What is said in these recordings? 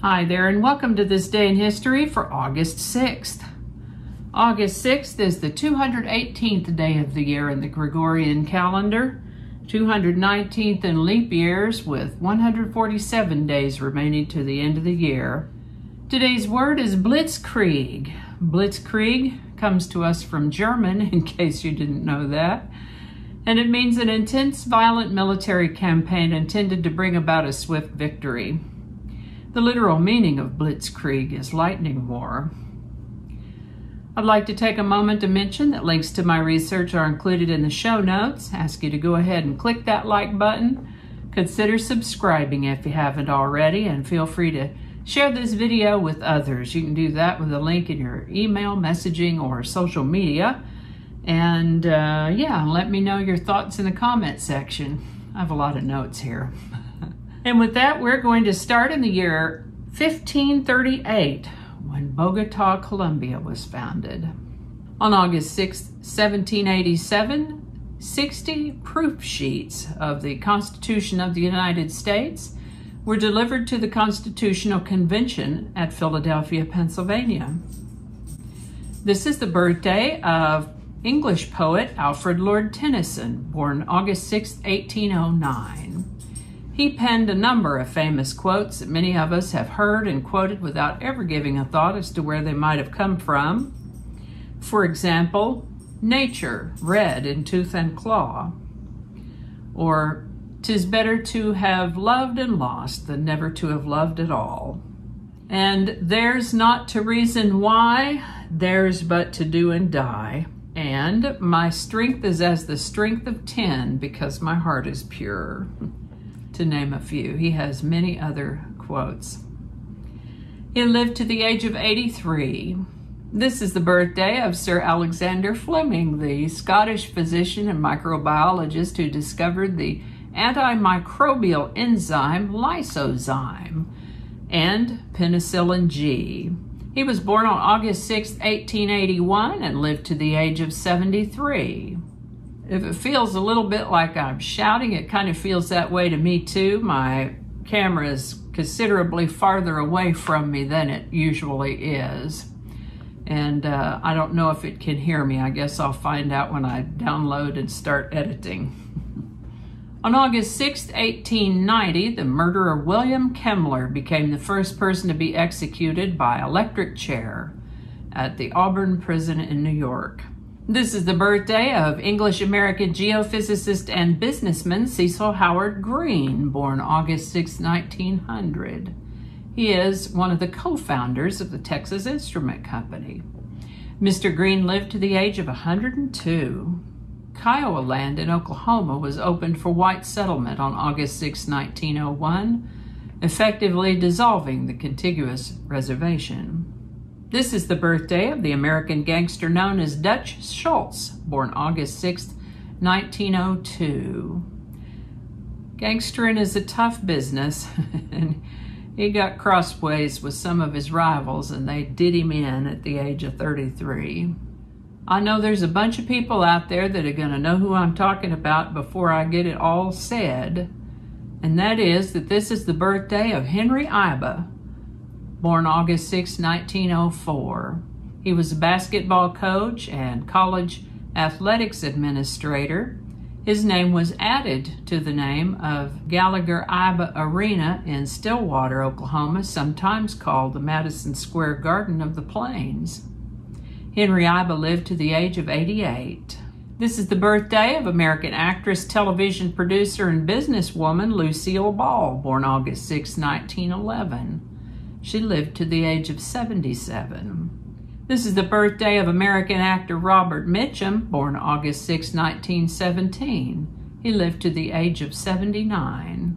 Hi there, and welcome to this day in history for August 6th. August 6th is the 218th day of the year in the Gregorian calendar, 219th in leap years, with 147 days remaining to the end of the year. Today's word is Blitzkrieg. Blitzkrieg comes to us from German, in case you didn't know that, and it means an intense, violent military campaign intended to bring about a swift victory. The literal meaning of Blitzkrieg is lightning war. I'd like to take a moment to mention that links to my research are included in the show notes. Ask you to go ahead and click that like button. Consider subscribing if you haven't already, and feel free to share this video with others. You can do that with a link in your email, messaging, or social media. And let me know your thoughts in the comment section. I have a lot of notes here. And with that, we're going to start in the year 1538, when Bogata, Colombia was founded. On August 6, 1787, 60 proof sheets of the Constitution of the United States were delivered to the Constitutional Convention at Philadelphia, Pennsylvania. This is the birthday of English poet Alfred Lord Tennyson, born August 6, 1809. He penned a number of famous quotes that many of us have heard and quoted without ever giving a thought as to where they might have come from. For example, nature red in tooth and claw, or 'tis better to have loved and lost than never to have loved at all. And there's not to reason why, there's but to do and die. And my strength is as the strength of 10 because my heart is pure. To name a few. He has many other quotes. He lived to the age of 83. This is the birthday of Sir Alexander Fleming, the Scottish physician and microbiologist who discovered the antimicrobial enzyme lysozyme and penicillin G. He was born on August 6, 1881 and lived to the age of 73. If it feels a little bit like I'm shouting, it kind of feels that way to me too. My camera is considerably farther away from me than it usually is. And I don't know if it can hear me. I guess I'll find out when I download and start editing. On August 6, 1890, the murderer William Kemmler became the first person to be executed by electric chair at the Auburn prison in New York. This is the birthday of English-American geophysicist and businessman Cecil Howard Green, born August 6, 1900. He is one of the co-founders of the Texas Instrument Company. Mr. Green lived to the age of 102. Kiowa land in Oklahoma was opened for white settlement on August 6, 1901, effectively dissolving the contiguous reservation. This is the birthday of the American gangster known as Dutch Schultz, born August 6, 1902. Gangstering is a tough business, and he got crossways with some of his rivals, and they did him in at the age of 33. I know there's a bunch of people out there that are going to know who I'm talking about before I get it all said, and that is that this is the birthday of Henry Iba, born August 6, 1904. He was a basketball coach and college athletics administrator. His name was added to the name of Gallagher Iba Arena in Stillwater, Oklahoma, sometimes called the Madison Square Garden of the Plains. Henry Iba lived to the age of 88. This is the birthday of American actress, television producer, and businesswoman Lucille Ball, born August 6, 1911. She lived to the age of 77. This is the birthday of American actor Robert Mitchum, born August 6, 1917. He lived to the age of 79.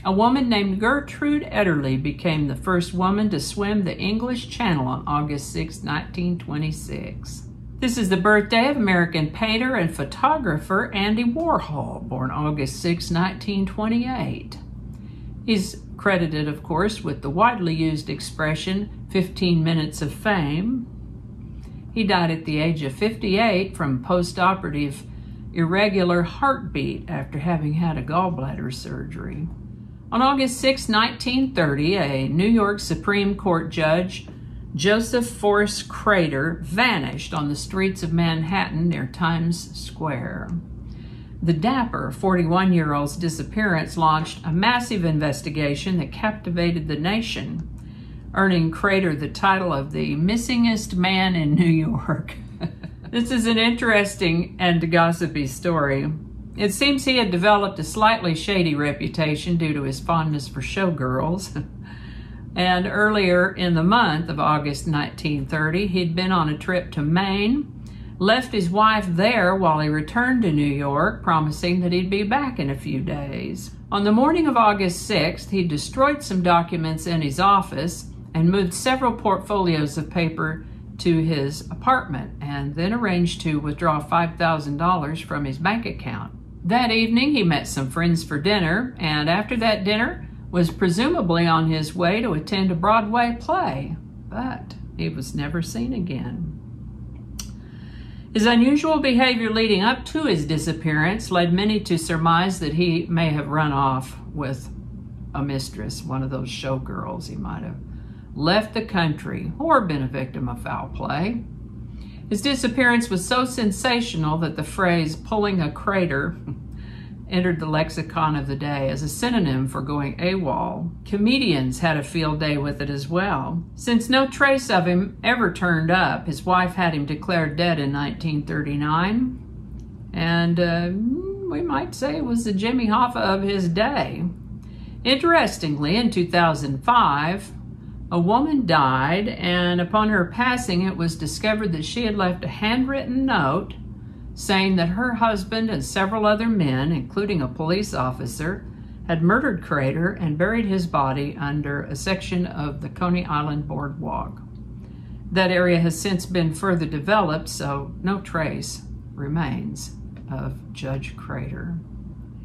A woman named Gertrude Ederle became the first woman to swim the English Channel on August 6, 1926. This is the birthday of American painter and photographer Andy Warhol, born August 6, 1928. He's credited, of course, with the widely used expression, 15 minutes of fame. He died at the age of 58 from post-operative irregular heartbeat after having had a gallbladder surgery. On August 6, 1930, a New York Supreme Court judge, Joseph Forrest Crater, vanished on the streets of Manhattan near Times Square. The dapper 41-year-old's disappearance launched a massive investigation that captivated the nation, earning Crater the title of the missingest man in New York. This is an interesting and gossipy story. It seems he had developed a slightly shady reputation due to his fondness for showgirls. And earlier in the month of August 1930, he'd been on a trip to Maine, left his wife there while he returned to New York, promising that he'd be back in a few days. On the morning of August 6th, he destroyed some documents in his office and moved several portfolios of paper to his apartment, and then arranged to withdraw $5,000 from his bank account. That evening, he met some friends for dinner, and after that dinner, was presumably on his way to attend a Broadway play, but he was never seen again. His unusual behavior leading up to his disappearance led many to surmise that he may have run off with a mistress, one of those showgirls. He might have left the country or been a victim of foul play. His disappearance was so sensational that the phrase "pulling a crater" entered the lexicon of the day as a synonym for going AWOL. Comedians had a field day with it as well. Since no trace of him ever turned up, his wife had him declared dead in 1939, and we might say it was the Jimmy Hoffa of his day. Interestingly, in 2005, a woman died, and upon her passing, it was discovered that she had left a handwritten note saying that her husband and several other men, including a police officer, had murdered Crater and buried his body under a section of the Coney Island boardwalk. That area has since been further developed, so no trace remains of Judge Crater.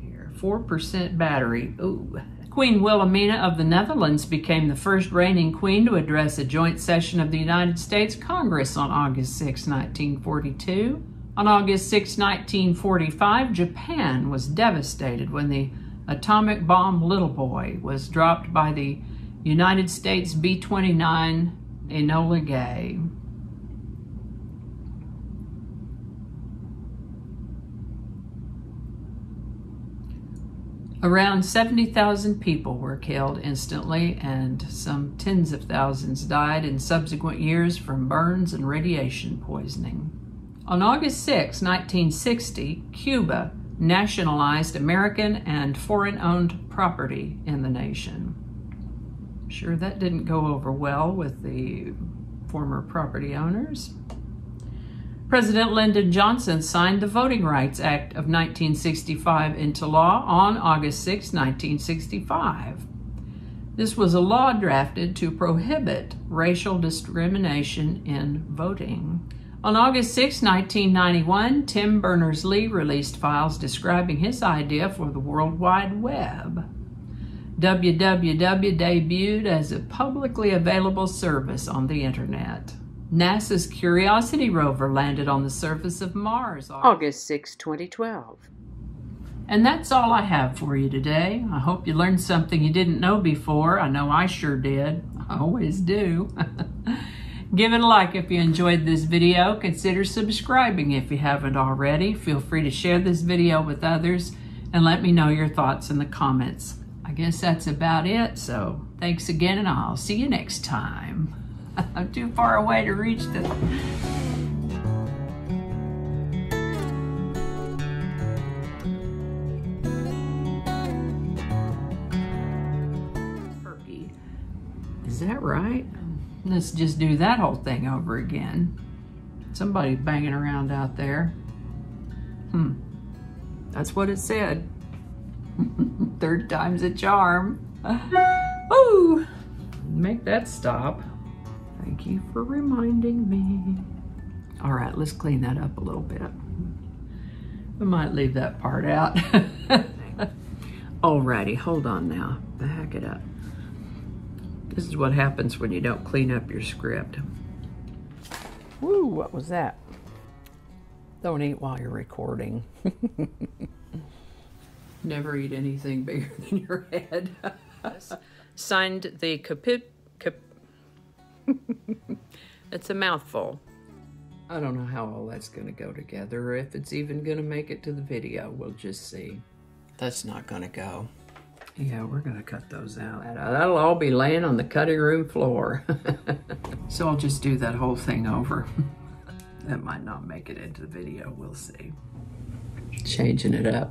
Here, 4% battery. Ooh. Queen Wilhelmina of the Netherlands became the first reigning queen to address a joint session of the United States Congress on August 6, 1942. On August 6, 1945, Japan was devastated when the atomic bomb Little Boy was dropped by the United States B-29 Enola Gay. Around 70,000 people were killed instantly, and some tens of thousands died in subsequent years from burns and radiation poisoning. On August 6, 1960, Cuba nationalized American and foreign-owned property in the nation. Sure, that didn't go over well with the former property owners. President Lyndon Johnson signed the Voting Rights Act of 1965 into law on August 6, 1965. This was a law drafted to prohibit racial discrimination in voting. On August 6, 1991, Tim Berners-Lee released files describing his idea for the World Wide Web. WWW debuted as a publicly available service on the internet. NASA's Curiosity rover landed on the surface of Mars August 6, 2012. And that's all I have for you today. I hope you learned something you didn't know before. I know I sure did. I always do. Give it a like if you enjoyed this video. Consider subscribing if you haven't already. Feel free to share this video with others and let me know your thoughts in the comments. I guess that's about it. So thanks again, and I'll see you next time. I'm too far away to reach the... turkey. Is that right? Let's just do that whole thing over again. Somebody banging around out there. That's what it said. Third time's a charm. Woo! Make that stop. Thank you for reminding me. All right, let's clean that up a little bit. We might leave that part out. Alrighty, hold on now. Back it up. This is what happens when you don't clean up your script. Woo, what was that? Don't eat while you're recording. Never eat anything bigger than your head. Signed the it's a mouthful. I don't know how all that's going to go together, or if it's even going to make it to the video. We'll just see. That's not going to go. Yeah, we're going to cut those out. That'll all be laying on the cutting room floor. So I'll just do that whole thing over. That might not make it into the video. We'll see. Changing it up.